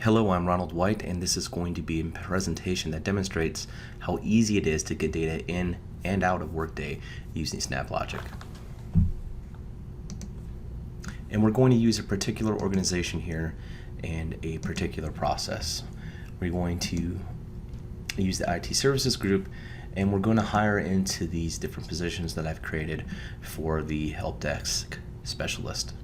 Hello, I'm Ronald White, and this is going to be a presentation that demonstrates how easy it is to get data in and out of Workday using SnapLogic. And we're going to use a particular organization here and a particular process. We're going to use the IT services group, and we're going to hire into these different positions that I've created for the help desk specialist.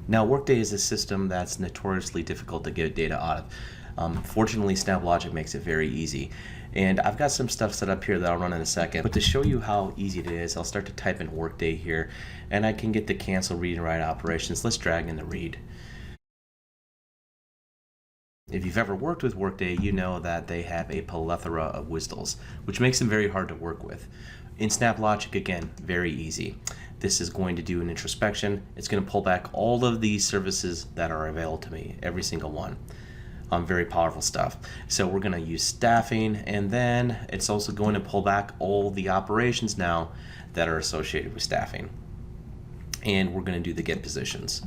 Now, Workday is a system that's notoriously difficult to get data out of. Fortunately, SnapLogic makes it very easy. And I've got some stuff set up here that I'll run in a second. But to show you how easy it is, I'll start to type in Workday here, and I can get the cancel, read, and write operations. Let's drag in the read. If you've ever worked with Workday, you know that they have a plethora of WSDLs, which makes them very hard to work with. In SnapLogic, again, very easy. This is going to do an introspection. It's going to pull back all of these services that are available to me, every single one. Very powerful stuff. So we're going to use staffing, and then it's also going to pull back all the operations now that are associated with staffing. And we're going to do the get positions.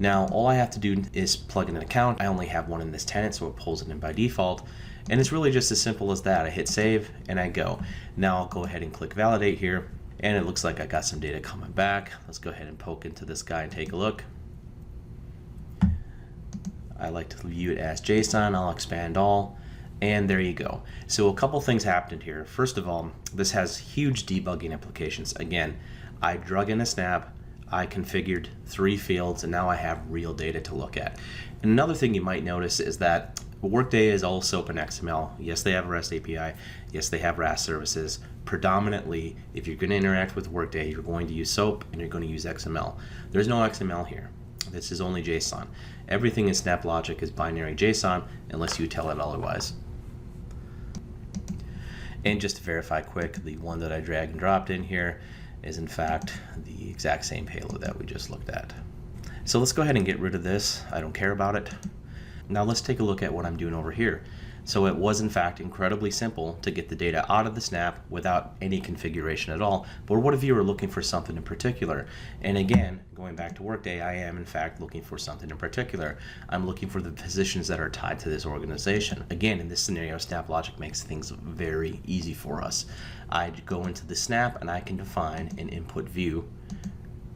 Now, all I have to do is plug in an account. I only have one in this tenant, so it pulls it in by default. And it's really just as simple as that. I hit save and I go. Now I'll go ahead and click validate here. And it looks like I got some data coming back. Let's go ahead and poke into this guy and take a look. I like to view it as JSON. I'll expand all. And there you go. So a couple things happened here. First of all, this has huge debugging implications. Again, I drug in a snap, I configured 3 fields, and now I have real data to look at. And another thing you might notice is that Workday is all SOAP and XML. Yes, they have a REST API. Yes, they have RAS services. Predominantly, if you're going to interact with Workday, you're going to use SOAP and you're going to use XML. There's no XML here. This is only JSON. Everything in SnapLogic is binary JSON unless you tell it otherwise. And just to verify quick, the one that I dragged and dropped in here is in fact the exact same payload that we just looked at. So let's go ahead and get rid of this. I don't care about it. Now let's take a look at what I'm doing over here. So it was in fact incredibly simple to get the data out of the snap without any configuration at all. But what if you were looking for something in particular? And again, going back to Workday, I am in fact looking for something in particular. I'm looking for the positions that are tied to this organization. Again, in this scenario, SnapLogic makes things very easy for us. I go into the snap and I can define an input view.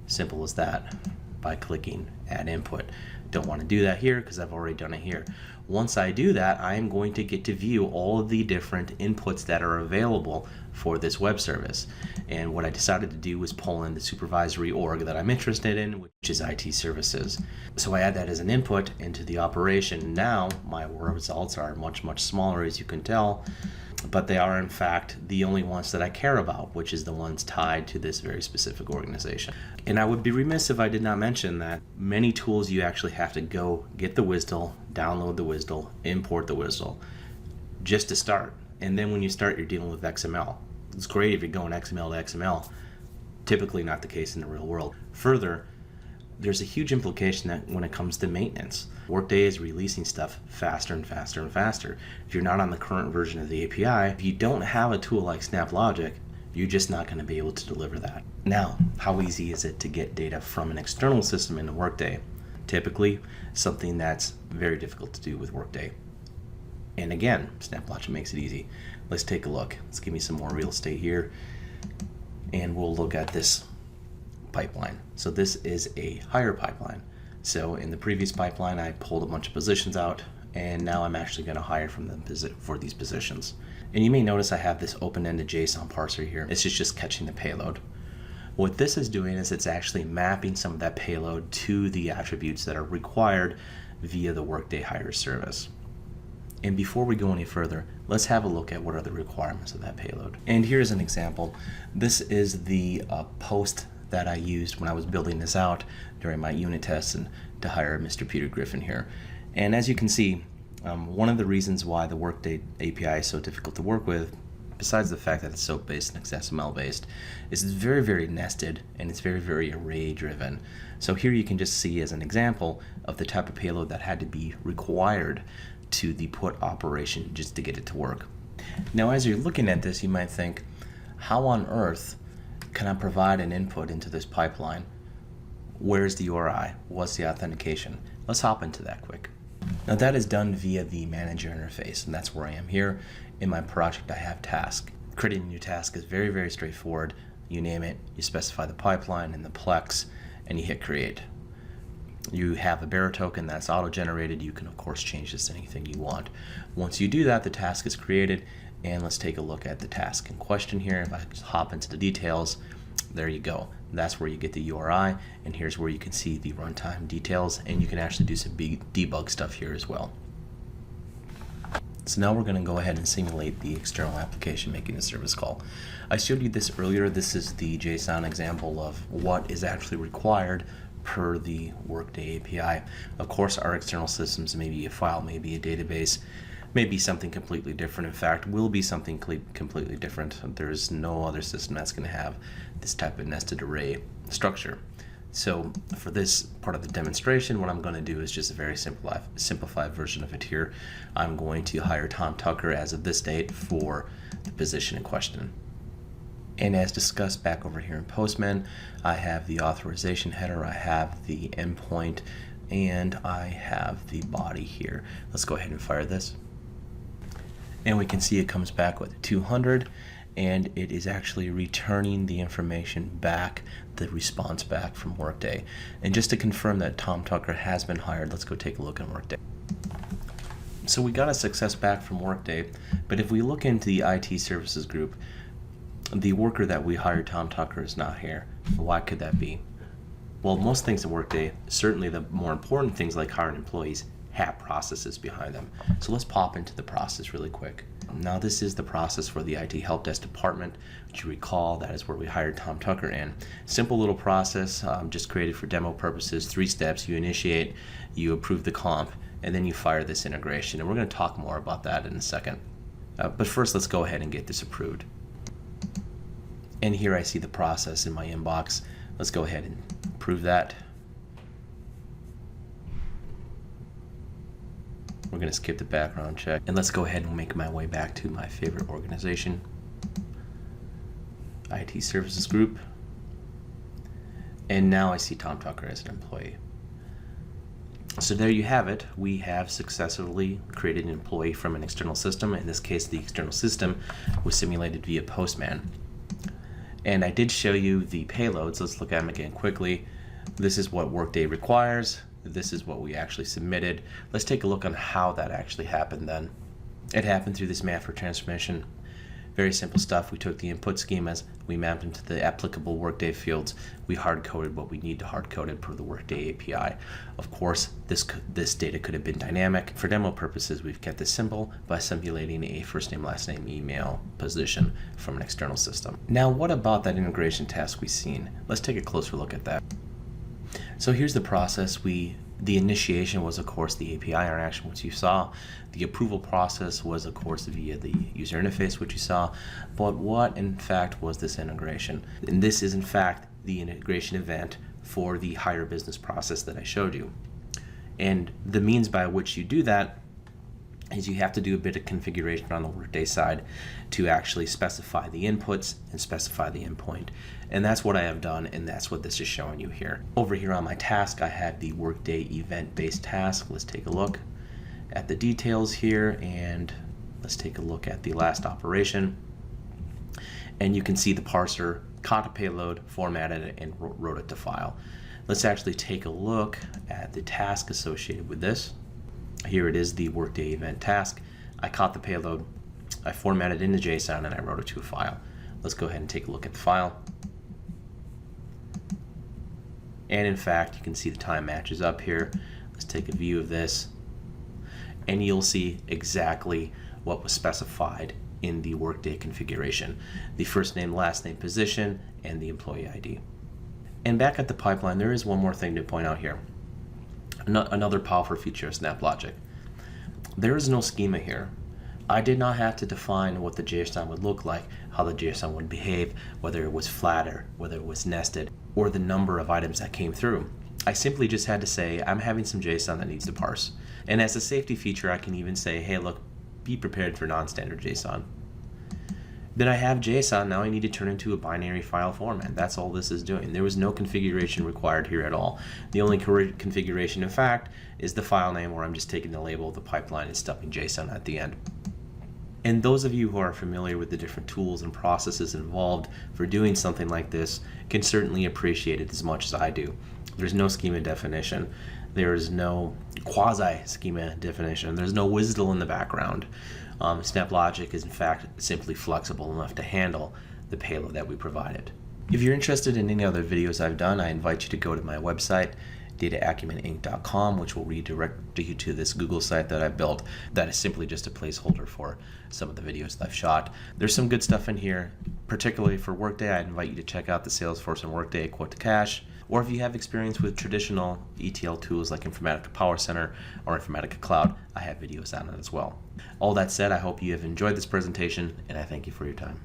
Simple as that, by clicking add input. Don't want to do that here because I've already done it here. Once I do that, I am going to get to view all of the different inputs that are available for this web service. And what I decided to do was pull in the supervisory org that I'm interested in, which is IT services. So I add that as an input into the operation. Now my results are much, much smaller, as you can tell, but they are in fact the only ones that I care about, which is the ones tied to this very specific organization. And I would be remiss if I did not mention that many tools you actually have to go get the WSDL, download the WSDL, import the WSDL just to start. And then when you start, you're dealing with XML. It's great if you're going XML to XML. Typically not the case in the real world. Further, there's a huge implication that when it comes to maintenance, Workday is releasing stuff faster and faster and faster. If you're not on the current version of the API, if you don't have a tool like SnapLogic, you're just not going to be able to deliver that. Now, how easy is it to get data from an external system into Workday? Typically, something that's very difficult to do with Workday. And again, SnapLogic makes it easy. Let's take a look. Let's give me some more real estate here, and we'll look at this pipeline. So this is a hire pipeline. So in the previous pipeline, I pulled a bunch of positions out, and now I'm actually going to hire from them for these positions. And you may notice I have this open-ended JSON parser here. It's just catching the payload. What this is doing is it's actually mapping some of that payload to the attributes that are required via the Workday Hire service. And before we go any further, let's have a look at what are the requirements of that payload. And here's an example. This is the post that I used when I was building this out during my unit tests and to hire Mr. Peter Griffin here. And as you can see, one of the reasons why the Workday API is so difficult to work with, besides the fact that it's SOAP based and XML based, is it's very, very nested and it's very, very array driven. So here you can just see as an example of the type of payload that had to be required to the put operation just to get it to work. Now, as you're looking at this, you might think, how on earth can I provide an input into this pipeline? Where's the URI? What's the authentication? Let's hop into that quick. Now that is done via the manager interface, and that's where I am here. In my project, I have task. Creating a new task is very, very straightforward. You name it, you specify the pipeline and the plex, and you hit create. You have a bearer token that's auto-generated. You can, of course, change this to anything you want. Once you do that, the task is created, and let's take a look at the task in question here. If I just hop into the details, there you go. That's where you get the URI, and here's where you can see the runtime details, and you can actually do some debug stuff here as well. So now we're going to go ahead and simulate the external application making a service call. I showed you this earlier. This is the JSON example of what is actually required per the Workday API. Of course, our external systems may be a file, maybe a database, maybe something completely different. In fact, will be something completely different. There's no other system that's going to have this type of nested array structure. So for this part of the demonstration, what I'm going to do is just a very simplified version of it here. I'm going to hire Tom Tucker as of this date for the position in question. And as discussed back over here in Postman, I have the authorization header, I have the endpoint, and I have the body here. Let's go ahead and fire this. And we can see it comes back with 200, and it is actually returning the information back, the response back from Workday. And just to confirm that Tom Tucker has been hired, let's go take a look at Workday. So we got a success back from Workday, but if we look into the IT services group, the worker that we hired, Tom Tucker, is not here. Why could that be? Well, most things at Workday, certainly the more important things like hiring employees, have processes behind them. So let's pop into the process really quick. Now this is the process for the IT help desk department, which you recall that is where we hired Tom Tucker in. Simple little process, just created for demo purposes. 3 steps: you initiate, you approve the comp, and then you fire this integration. And we're going to talk more about that in a second. But first, let's go ahead and get this approved. And here I see the process in my inbox. Let's go ahead and approve that. We're going to skip the background check, and let's go ahead and make my way back to my favorite organization, IT Services Group. And now I see Tom Tucker as an employee. So there you have it. We have successfully created an employee from an external system. In this case, the external system was simulated via Postman. And I did show you the payloads. Let's look at them again quickly. This is what Workday requires. This is what we actually submitted. Let's take a look on how that actually happened then. It happened through this map for transmission. Very simple stuff. We took the input schemas, we mapped them to the applicable Workday fields. We hard-coded what we need to hard-code it per the Workday API. Of course, this data could have been dynamic. For demo purposes, we've kept this simple by simulating a first name, last name, email position from an external system. Now, what about that integration task we've seen? Let's take a closer look at that. So here's the process. The initiation was, of course, the API interaction, which you saw. The approval process was, of course, via the user interface, which you saw. But what, in fact, was this integration? And this is, in fact, the integration event for the hire business process that I showed you. And the means by which you do that is you have to do a bit of configuration on the Workday side to actually specify the inputs and specify the endpoint. And that's what I have done, and that's what this is showing you here. Over here on my task, I have the Workday event-based task. Let's take a look at the details here, and let's take a look at the last operation. And you can see the parser caught a payload, formatted it, and wrote it to file. Let's actually take a look at the task associated with this. Here it is, the Workday event task. I caught the payload, I formatted it into JSON, and I wrote it to a file. Let's go ahead and take a look at the file. And in fact, you can see the time matches up here. Let's take a view of this, and you'll see exactly what was specified in the Workday configuration. The first name, last name, position, and the employee ID. And back at the pipeline, there is one more thing to point out here. Another powerful feature of SnapLogic. There is no schema here. I did not have to define what the JSON would look like, how the JSON would behave, whether it was flat or whether it was nested, or the number of items that came through. I simply just had to say, I'm having some JSON that needs to parse. And as a safety feature, I can even say, hey, look, be prepared for non-standard JSON. Then I have JSON, now I need to turn into a binary file format. That's all this is doing. There was no configuration required here at all. The only configuration, in fact, is the file name, where I'm just taking the label of the pipeline and stuffing JSON at the end. And those of you who are familiar with the different tools and processes involved for doing something like this can certainly appreciate it as much as I do. There's no schema definition. There is no quasi-schema definition. There's no WSDL in the background. SnapLogic is in fact simply flexible enough to handle the payload that we provided. If you're interested in any other videos I've done, I invite you to go to my website, dataacumeninc.com, which will redirect you to this Google site that I built that is simply just a placeholder for some of the videos that I've shot. There's some good stuff in here, particularly for Workday. I invite you to check out the Salesforce and Workday Quote to Cash, or if you have experience with traditional ETL tools like Informatica Power Center or Informatica Cloud, I have videos on it as well. All that said, I hope you have enjoyed this presentation, and I thank you for your time.